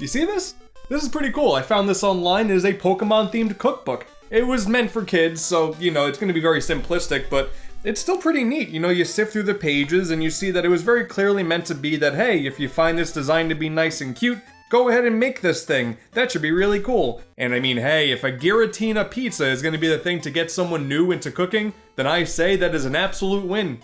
you see this? This is pretty cool. I found this online. It is a Pokemon-themed cookbook. It was meant for kids, so, you know, it's going to be very simplistic, but it's still pretty neat. You know, you sift through the pages and you see that it was very clearly meant to be that, hey, if you find this design to be nice and cute, go ahead and make this thing. That should be really cool. And I mean, hey, if a Giratina pizza is going to be the thing to get someone new into cooking, then I say that is an absolute win.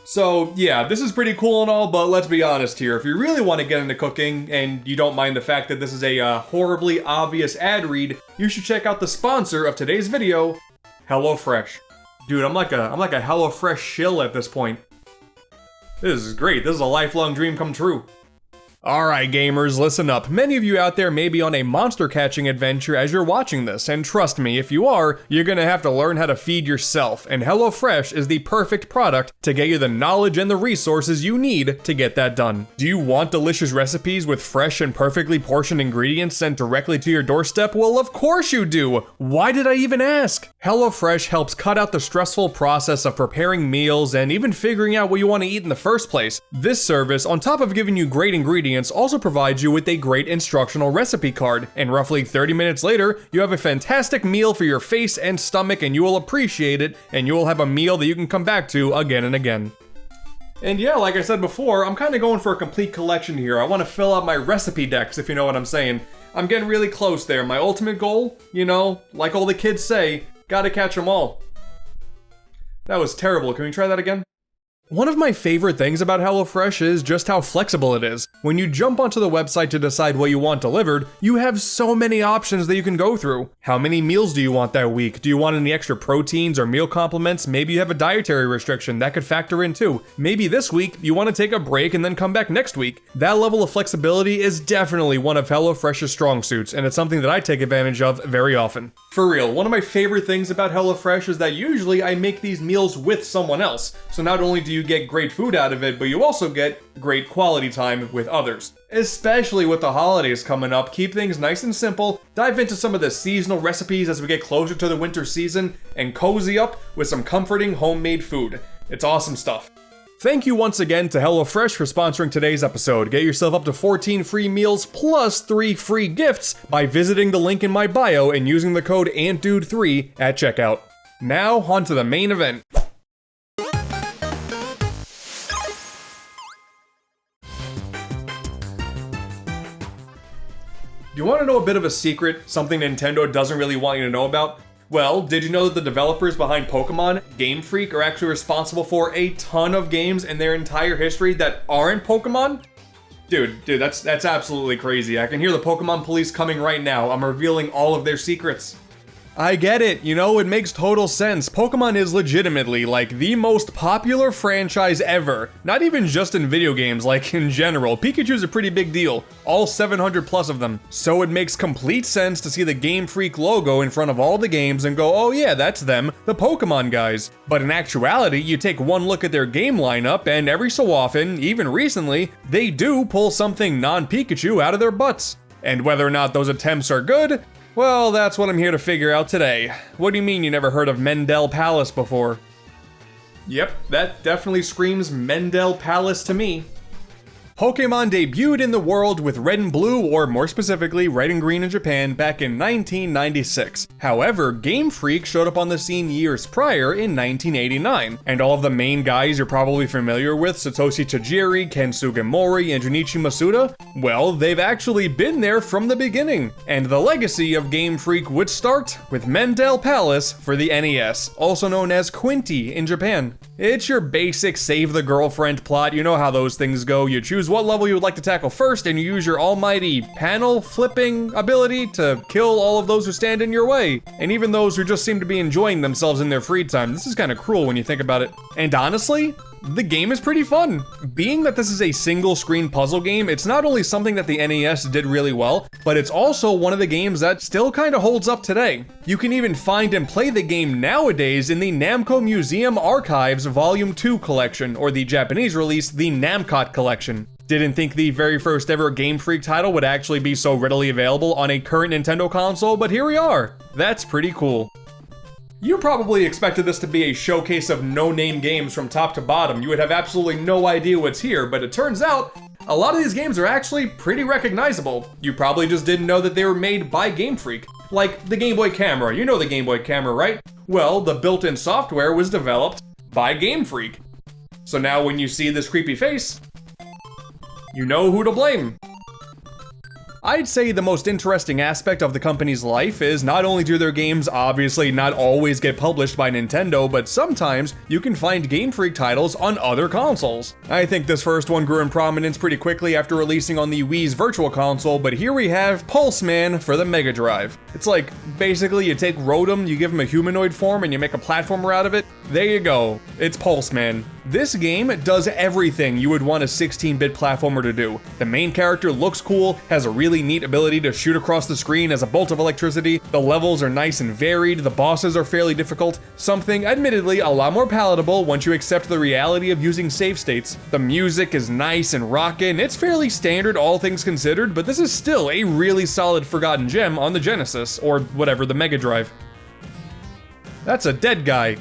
So yeah, this is pretty cool and all, but let's be honest here. If you really want to get into cooking and you don't mind the fact that this is a horribly obvious ad read, you should check out the sponsor of today's video, HelloFresh. Dude, I'm like a HelloFresh shill at this point. This is great. This is a lifelong dream come true. Alright gamers, listen up. Many of you out there may be on a monster catching adventure as you're watching this, and trust me, if you are, you're gonna have to learn how to feed yourself, and HelloFresh is the perfect product to get you the knowledge and the resources you need to get that done. Do you want delicious recipes with fresh and perfectly portioned ingredients sent directly to your doorstep? Well, of course you do! Why did I even ask? HelloFresh helps cut out the stressful process of preparing meals and even figuring out what you want to eat in the first place. This service, on top of giving you great ingredients, also provides you with a great instructional recipe card, and roughly 30 minutes later, you have a fantastic meal for your face and stomach, and you will appreciate it, and you will have a meal that you can come back to again and again. And yeah, like I said before, I'm kind of going for a complete collection here. I want to fill out my recipe decks, if you know what I'm saying. I'm getting really close there. My ultimate goal, you know, like all the kids say, gotta catch them all. That was terrible. Can we try that again? One of my favorite things about HelloFresh is just how flexible it is. When you jump onto the website to decide what you want delivered, you have so many options that you can go through. How many meals do you want that week? Do you want any extra proteins or meal complements? Maybe you have a dietary restriction, that could factor in too. Maybe this week you want to take a break and then come back next week. That level of flexibility is definitely one of HelloFresh's strong suits, and it's something that I take advantage of very often. For real, one of my favorite things about HelloFresh is that usually I make these meals with someone else, so not only do you get great food out of it, but you also get great quality time with others. Especially with the holidays coming up, keep things nice and simple, dive into some of the seasonal recipes as we get closer to the winter season, and cozy up with some comforting homemade food. It's awesome stuff. Thank you once again to HelloFresh for sponsoring today's episode. Get yourself up to 14 free meals plus 3 free gifts by visiting the link in my bio and using the code AntDude3 at checkout. Now, on to the main event. Do you want to know a bit of a secret, something Nintendo doesn't really want you to know about? Well, did you know that the developers behind Pokemon, Game Freak, are actually responsible for a ton of games in their entire history that aren't Pokemon? Dude, that's absolutely crazy. I can hear the Pokemon police coming right now. I'm revealing all of their secrets. I get it, you know, it makes total sense. Pokemon is legitimately, like, the most popular franchise ever. Not even just in video games, like, in general. Pikachu's a pretty big deal. All 700 plus of them. So it makes complete sense to see the Game Freak logo in front of all the games and go, oh yeah, that's them, the Pokemon guys. But in actuality, you take one look at their game lineup, and every so often, even recently, they do pull something non-Pikachu out of their butts. And whether or not those attempts are good, well, that's what I'm here to figure out today. What do you mean you never heard of Mendel Palace before? Yep, that definitely screams Mendel Palace to me. Pokemon debuted in the world with Red and Blue, or more specifically, Red and Green in Japan, back in 1996. However, Game Freak showed up on the scene years prior in 1989, and all of the main guys you're probably familiar with, Satoshi Tajiri, Ken Sugimori, and Junichi Masuda, well, they've actually been there from the beginning. And the legacy of Game Freak would start with Mendel Palace for the NES, also known as Quinty in Japan. It's your basic save the girlfriend plot, you know how those things go. You choose what level you would like to tackle first, and you use your almighty panel flipping ability to kill all of those who stand in your way, and even those who just seem to be enjoying themselves in their free time. This is kind of cruel when you think about it. And honestly, the game is pretty fun. Being that this is a single screen puzzle game, it's not only something that the NES did really well, but it's also one of the games that still kind of holds up today. You can even find and play the game nowadays in the Namco Museum Archives Volume 2 collection, or the Japanese release, the Namcot collection. Didn't think the very first ever Game Freak title would actually be so readily available on a current Nintendo console, but here we are. That's pretty cool. You probably expected this to be a showcase of no-name games from top to bottom. You would have absolutely no idea what's here, but it turns out A lot of these games are actually pretty recognizable. You probably just didn't know that they were made by Game Freak. Like the Game Boy camera, you know the Game Boy camera, right? Well, the built-in software was developed by Game Freak. So now when you see this creepy face, you know who to blame. I'd say the most interesting aspect of the company's life is not only do their games obviously not always get published by Nintendo, but sometimes you can find Game Freak titles on other consoles. I think this first one grew in prominence pretty quickly after releasing on the Wii's Virtual Console, but here we have Pulse Man for the Mega Drive. It's like, basically you take Rotom, you give him a humanoid form, and you make a platformer out of it. There you go, it's Pulse Man. This game does everything you would want a 16-bit platformer to do. The main character looks cool, has a really neat ability to shoot across the screen as a bolt of electricity, the levels are nice and varied, the bosses are fairly difficult, something admittedly a lot more palatable once you accept the reality of using save states. The music is nice and rockin', it's fairly standard all things considered, but this is still a really solid forgotten gem on the Genesis, or whatever, the Mega Drive. That's a dead guy.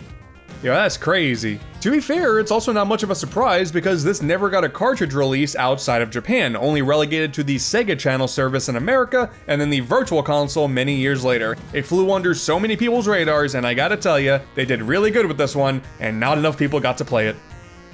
Yeah, that's crazy. To be fair, it's also not much of a surprise because this never got a cartridge release outside of Japan, only relegated to the Sega Channel service in America and then the Virtual Console many years later. It flew under so many people's radars, and I gotta tell ya, they did really good with this one, and not enough people got to play it.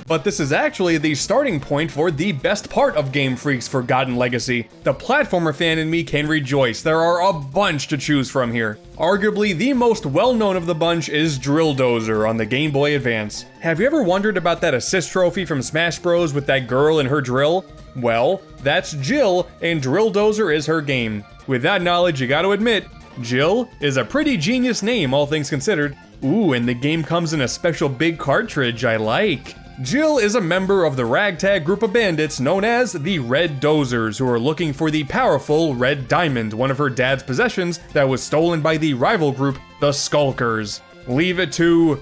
But this is actually the starting point for the best part of Game Freak's forgotten legacy. The platformer fan in me can rejoice. There are a bunch to choose from here. Arguably, the most well-known of the bunch is Drill Dozer on the Game Boy Advance. Have you ever wondered about that assist trophy from Smash Bros. With that girl and her drill? Well, that's Jill, and Drill Dozer is her game. With that knowledge, you gotta admit, Jill is a pretty genius name, all things considered. Ooh, and the game comes in a special big cartridge I like. Jill is a member of the ragtag group of bandits known as the Red Dozers, who are looking for the powerful Red Diamond, one of her dad's possessions that was stolen by the rival group, the Skulkers. Leave it to,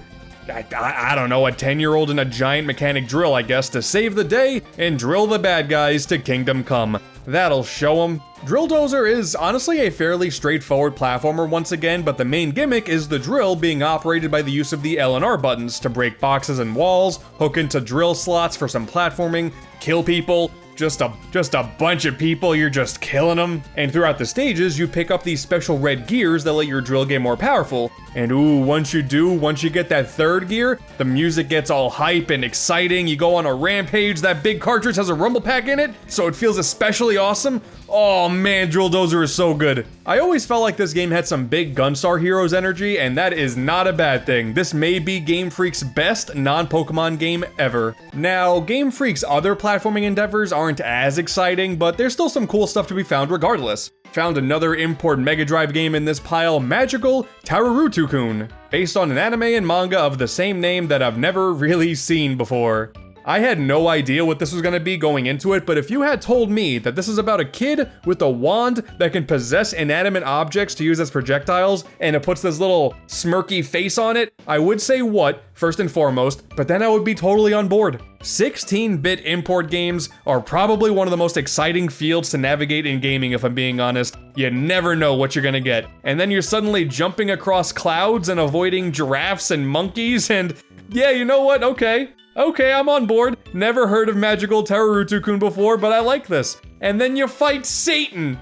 I don't know, a 10-year-old and a giant mechanic drill, I guess, to save the day and drill the bad guys to Kingdom Come. That'll show them. Drill Dozer is honestly a fairly straightforward platformer once again, but the main gimmick is the drill being operated by the use of the L and R buttons to break boxes and walls, hook into drill slots for some platforming, kill people, just a bunch of people, you're just killing them. And throughout the stages, you pick up these special red gears that let your drill get more powerful. And ooh, once you get that third gear, the music gets all hype and exciting, you go on a rampage, that big cartridge has a rumble pack in it, so it feels especially awesome. Oh man, Drill Dozer is so good. I always felt like this game had some big Gunstar Heroes energy, and that is not a bad thing. This may be Game Freak's best non-Pokemon game ever. Now, Game Freak's other platforming endeavors aren't as exciting, but there's still some cool stuff to be found regardless. Found another import Mega Drive game in this pile, Magical Tarurutu-kun, based on an anime and manga of the same name that I've never really seen before. I had no idea what this was going to be going into it, but if you had told me that this is about a kid with a wand that can possess inanimate objects to use as projectiles, and it puts this little smirky face on it, I would say what, first and foremost, but then I would be totally on board. 16-bit import games are probably one of the most exciting fields to navigate in gaming, if I'm being honest. You never know what you're gonna get. And then you're suddenly jumping across clouds and avoiding giraffes and monkeys, and yeah, you know what, okay, I'm on board. Never heard of Magical Tarurutu-kun before, but I like this. And then you fight Satan,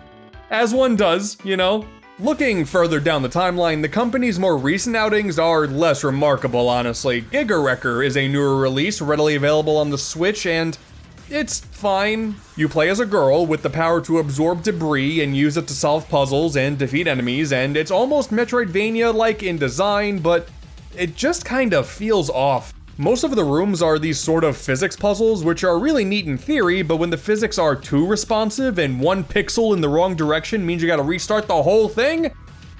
as one does, you know. Looking further down the timeline, the company's more recent outings are less remarkable, honestly. Giga Wrecker is a newer release, readily available on the Switch, and it's fine. You play as a girl with the power to absorb debris and use it to solve puzzles and defeat enemies, and it's almost Metroidvania-like in design, but it just kind of feels off. Most of the rooms are these sort of physics puzzles, which are really neat in theory, but when the physics are too responsive and one pixel in the wrong direction means you gotta restart the whole thing?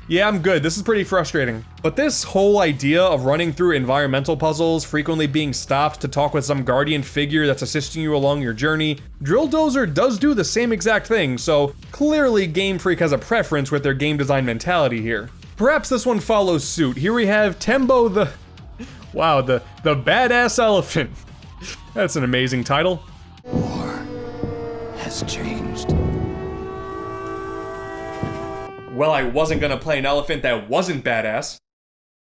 Yeah, I'm good, this is pretty frustrating. But this whole idea of running through environmental puzzles, frequently being stopped to talk with some guardian figure that's assisting you along your journey, Drill Dozer does do the same exact thing, so clearly Game Freak has a preference with their game design mentality here. Perhaps this one follows suit. Here we have Tembo the Badass Elephant. That's an amazing title. War has changed. Well, I wasn't gonna play an elephant that wasn't badass.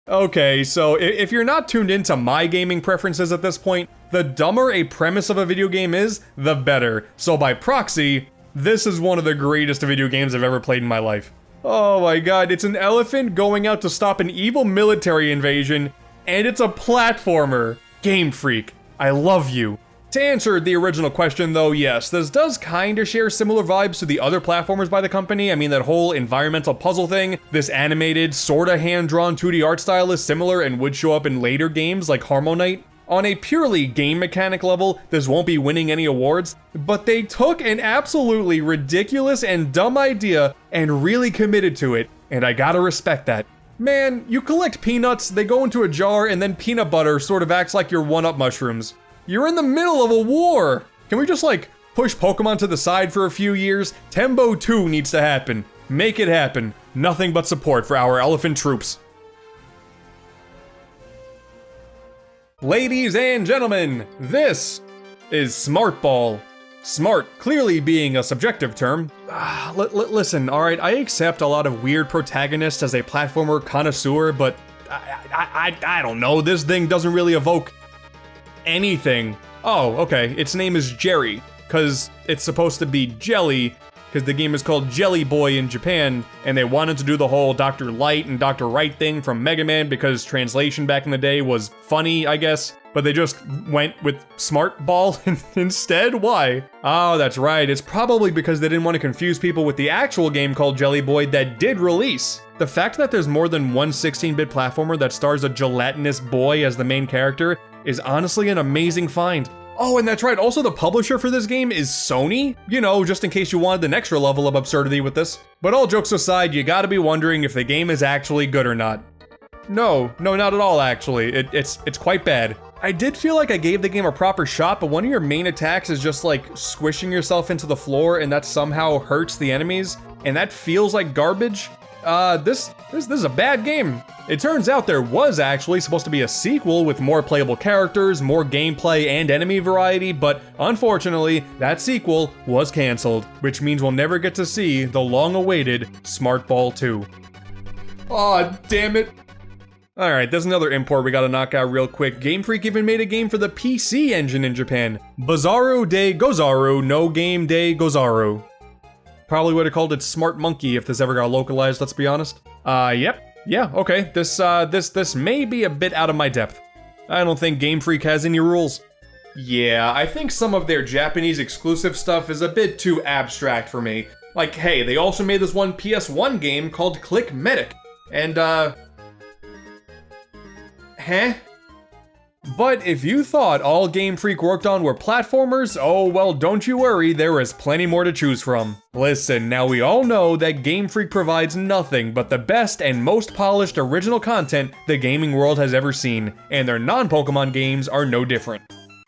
Okay, so if you're not tuned into my gaming preferences at this point, the dumber a premise of a video game is, the better. So by proxy, this is one of the greatest video games I've ever played in my life. Oh my god, it's an elephant going out to stop an evil military invasion, and it's a platformer. Game Freak, I love you. To answer the original question though, yes, this does kinda share similar vibes to the other platformers by the company. I mean, that whole environmental puzzle thing, this animated, sorta hand-drawn 2D art style is similar and would show up in later games like Harmonite. On a purely game mechanic level, this won't be winning any awards, but they took an absolutely ridiculous and dumb idea and really committed to it, and I gotta respect that. Man, you collect peanuts, they go into a jar, and then peanut butter sort of acts like your one-up mushrooms. You're in the middle of a war! Can we just, like, push Pokemon to the side for a few years? Tembo 2 needs to happen. Make it happen. Nothing but support for our elephant troops. Ladies and gentlemen, this is Smart Ball. Smart clearly being a subjective term. Listen, alright, I accept a lot of weird protagonists as a platformer connoisseur, but I don't know, this thing doesn't really evoke anything. Oh, okay, its name is Jerry, because it's supposed to be jelly, because the game is called Jelly Boy in Japan, and they wanted to do the whole Dr. Light and Dr. Right thing from Mega Man because translation back in the day was funny, I guess, but they just went with Smart Ball instead? Why? Oh, that's right, it's probably because they didn't want to confuse people with the actual game called Jelly Boy that did release. The fact that there's more than one 16-bit platformer that stars a gelatinous boy as the main character is honestly an amazing find. Oh, and that's right, also the publisher for this game is Sony? You know, just in case you wanted an extra level of absurdity with this. But all jokes aside, you gotta be wondering if the game is actually good or not. No, not at all actually, it's quite bad. I did feel like I gave the game a proper shot, but one of your main attacks is just like squishing yourself into the floor and that somehow hurts the enemies, and that feels like garbage. This is a bad game. It turns out there was actually supposed to be a sequel with more playable characters, more gameplay, and enemy variety, but unfortunately, that sequel was cancelled, which means we'll never get to see the long-awaited Smart Ball 2. Aw, damn it. Alright, there's another import we gotta knock out real quick. Game Freak even made a game for the PC engine in Japan. Bizarro de Gozaru no Game de Gozaru. Probably would have called it Smart Monkey if this ever got localized, let's be honest. Yep. Yeah, okay, this may be a bit out of my depth. I don't think Game Freak has any rules. Yeah, I think some of their Japanese exclusive stuff is a bit too abstract for me. Like, hey, they also made this one PS1 game called Click Medic, and But if you thought all Game Freak worked on were platformers, oh well, don't you worry, there is plenty more to choose from. Listen, now we all know that Game Freak provides nothing but the best and most polished original content the gaming world has ever seen, and their non-Pokémon games are no different.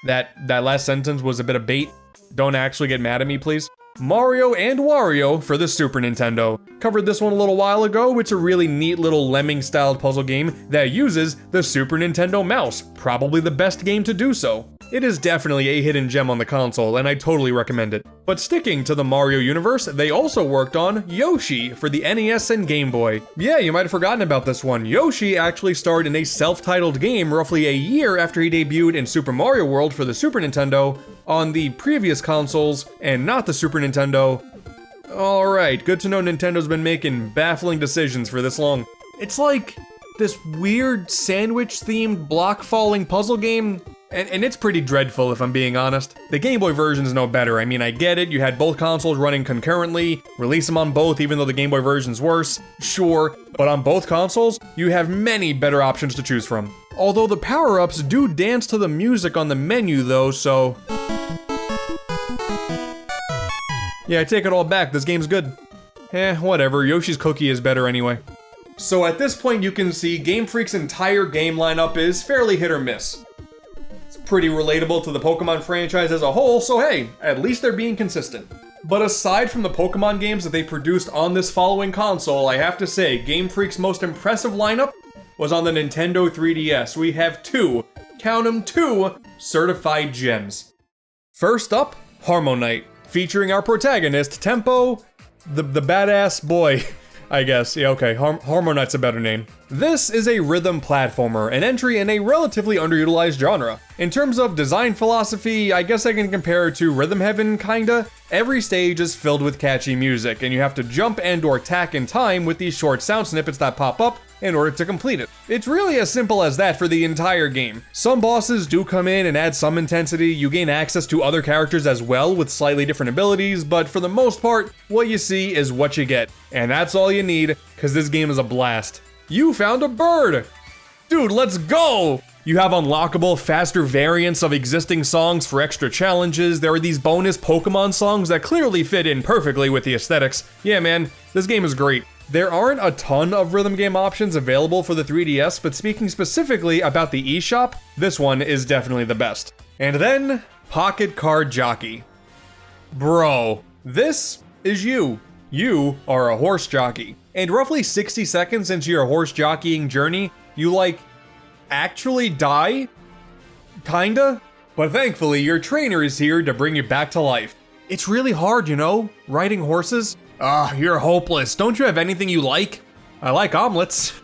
That last sentence was a bit of bait. Don't actually get mad at me, please. Mario and Wario for the Super Nintendo. Covered this one a little while ago. It's a really neat little lemming-styled puzzle game that uses the Super Nintendo mouse, probably the best game to do so. It is definitely a hidden gem on the console, and I totally recommend it. But sticking to the Mario universe, they also worked on Yoshi for the NES and Game Boy. Yeah, you might have forgotten about this one. Yoshi actually starred in a self-titled game roughly a year after he debuted in Super Mario World for the Super Nintendo on the previous consoles, and not the Super Nintendo. Alright, good to know Nintendo's been making baffling decisions for this long. It's like this weird sandwich-themed block-falling puzzle game. And it's pretty dreadful if I'm being honest. The Game Boy version's no better. I mean, I get it, you had both consoles running concurrently, release them on both even though the Game Boy version's worse, sure, but on both consoles, you have many better options to choose from. Although the power-ups do dance to the music on the menu though, so... Yeah, I take it all back, this game's good. Whatever, Yoshi's Cookie is better anyway. So at this point you can see Game Freak's entire game lineup is fairly hit or miss. Pretty relatable to the Pokemon franchise as a whole, so hey, at least they're being consistent. But aside from the Pokemon games that they produced on this following console, I have to say, Game Freak's most impressive lineup was on the Nintendo 3DS. We have two, count them, two, certified gems. First up, Harmonite, featuring our protagonist, Tempo, the badass boy. I guess. Yeah, okay. Harmonite's a better name. This is a rhythm platformer, an entry in a relatively underutilized genre. In terms of design philosophy, I guess I can compare it to Rhythm Heaven, kinda. Every stage is filled with catchy music, and you have to jump and or tack in time with these short sound snippets that pop up in order to complete it. It's really as simple as that for the entire game. Some bosses do come in and add some intensity, you gain access to other characters as well with slightly different abilities, but for the most part, what you see is what you get. And that's all you need, cause this game is a blast. You found a bird! Dude, let's go! You have unlockable, faster variants of existing songs for extra challenges. There are these bonus Pokemon songs that clearly fit in perfectly with the aesthetics. Yeah man, this game is great. There aren't a ton of rhythm game options available for the 3DS, but speaking specifically about the eShop, this one is definitely the best. And then, Pocket Card Jockey. Bro, this is you. You are a horse jockey. And roughly 60 seconds into your horse jockeying journey, you actually die? Kinda? But thankfully, your trainer is here to bring you back to life. It's really hard, you know, riding horses. You're hopeless. Don't you have anything you like? I like omelets.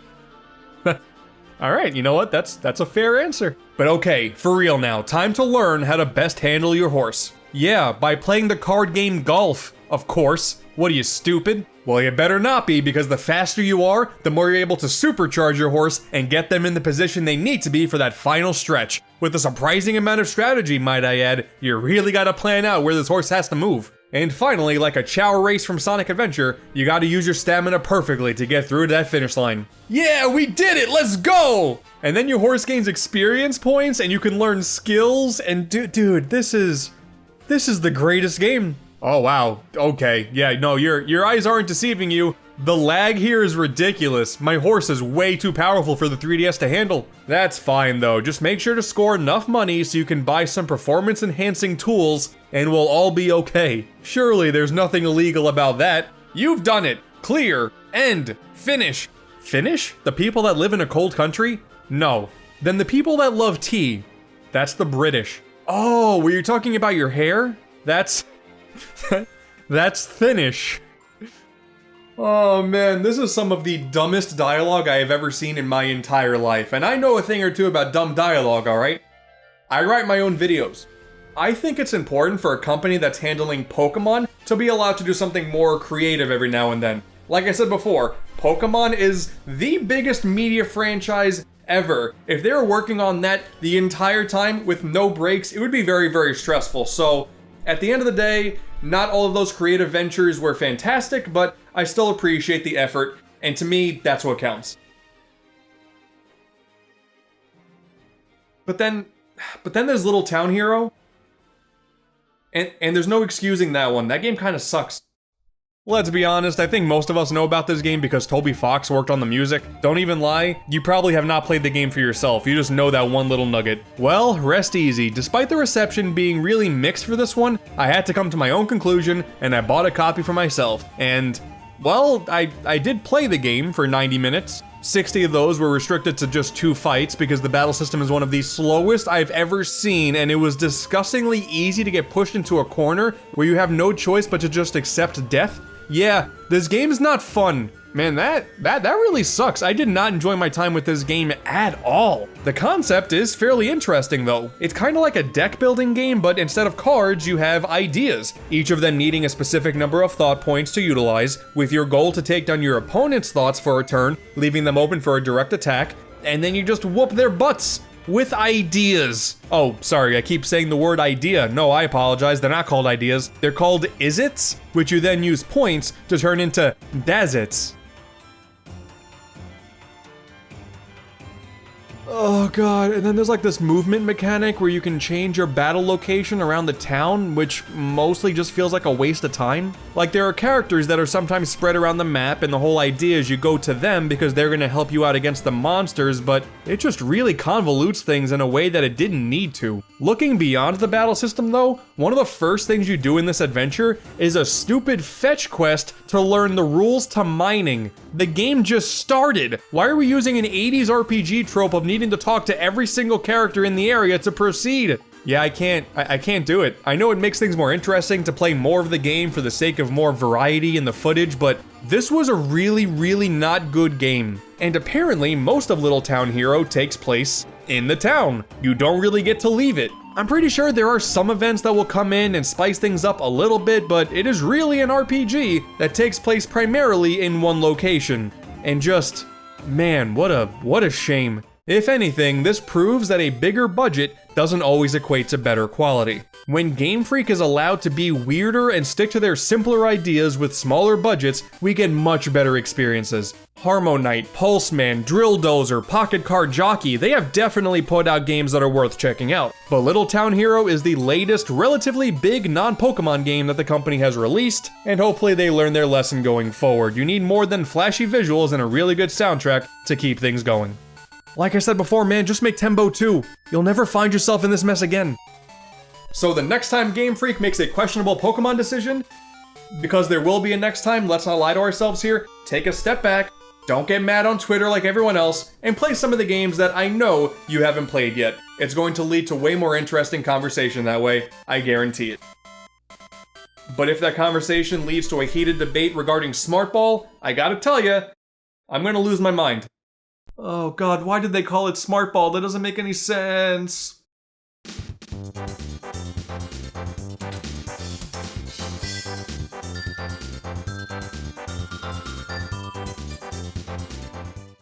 Alright, you know what? That's a fair answer. But okay, for real now, time to learn how to best handle your horse. Yeah, by playing the card game Golf, of course. What are you, stupid? Well, you better not be, because the faster you are, the more you're able to supercharge your horse and get them in the position they need to be for that final stretch. With a surprising amount of strategy, might I add, you really gotta plan out where this horse has to move. And finally, like a chow race from Sonic Adventure, you gotta use your stamina perfectly to get through to that finish line. Yeah, we did it! Let's go! And then your horse gains experience points and you can learn skills and dude, this is the greatest game. Oh wow, okay, yeah, no, your eyes aren't deceiving you. The lag here is ridiculous. My horse is way too powerful for the 3DS to handle. That's fine though, just make sure to score enough money so you can buy some performance enhancing tools and we'll all be okay. Surely there's nothing illegal about that. You've done it. Clear. End. Finish. Finish? The people that live in a cold country? No. Then the people that love tea. That's the British. Oh, were you talking about your hair? That's Finnish. Oh man, this is some of the dumbest dialogue I have ever seen in my entire life, and I know a thing or two about dumb dialogue, alright? I write my own videos. I think it's important for a company that's handling Pokemon to be allowed to do something more creative every now and then. Like I said before, Pokemon is the biggest media franchise ever. If they were working on that the entire time with no breaks, it would be very, very stressful. So, at the end of the day, not all of those creative ventures were fantastic, but I still appreciate the effort, and to me, that's what counts. But then there's Little Town Hero, and there's no excusing that one. That game kind of sucks. Let's be honest, I think most of us know about this game because Toby Fox worked on the music. Don't even lie, you probably have not played the game for yourself, you just know that one little nugget. Well, rest easy. Despite the reception being really mixed for this one, I had to come to my own conclusion, and I bought a copy for myself. And, well, I did play the game for 90 minutes. 60 of those were restricted to just 2 fights because the battle system is one of the slowest I've ever seen, and it was disgustingly easy to get pushed into a corner where you have no choice but to just accept death. Yeah, this game's not fun. Man, that really sucks. I did not enjoy my time with this game at all. The concept is fairly interesting though. It's kind of like a deck building game, but instead of cards, you have ideas, each of them needing a specific number of thought points to utilize, with your goal to take down your opponent's thoughts for a turn, leaving them open for a direct attack, and then you just whoop their butts. With ideas. Oh, sorry, I keep saying the word idea. No, I apologize, they're not called ideas. They're called is-its, which you then use points to turn into das-its. Oh god, and then there's like this movement mechanic where you can change your battle location around the town, which mostly just feels like a waste of time. Like there are characters that are sometimes spread around the map, and the whole idea is you go to them because they're gonna help you out against the monsters, but it just really convolutes things in a way that it didn't need to. Looking beyond the battle system though, one of the first things you do in this adventure is a stupid fetch quest to learn the rules to mining. The game just started. Why are we using an 80s RPG trope of needing to talk to every single character in the area to proceed? Yeah, I can't do it. I know it makes things more interesting to play more of the game for the sake of more variety in the footage, but this was a really, really not good game. And apparently, most of Little Town Hero takes place in the town. You don't really get to leave it. I'm pretty sure there are some events that will come in and spice things up a little bit, but it is really an RPG that takes place primarily in one location. And just, man, what a shame. If anything, this proves that a bigger budget doesn't always equate to better quality. When Game Freak is allowed to be weirder and stick to their simpler ideas with smaller budgets, we get much better experiences. Harmonite, Pulseman, Drill Dozer, Pocket Card Jockey, they have definitely put out games that are worth checking out. But Little Town Hero is the latest, relatively big non-Pokémon game that the company has released, and hopefully they learn their lesson going forward. You need more than flashy visuals and a really good soundtrack to keep things going. Like I said before, man, just make Tembo 2. You'll never find yourself in this mess again. So the next time Game Freak makes a questionable Pokemon decision, because there will be a next time, let's not lie to ourselves here, take a step back, don't get mad on Twitter like everyone else, and play some of the games that I know you haven't played yet. It's going to lead to way more interesting conversation that way, I guarantee it. But if that conversation leads to a heated debate regarding Smart Ball, I gotta tell ya, I'm gonna lose my mind. Oh god, why did they call it Smart Ball? That doesn't make any sense.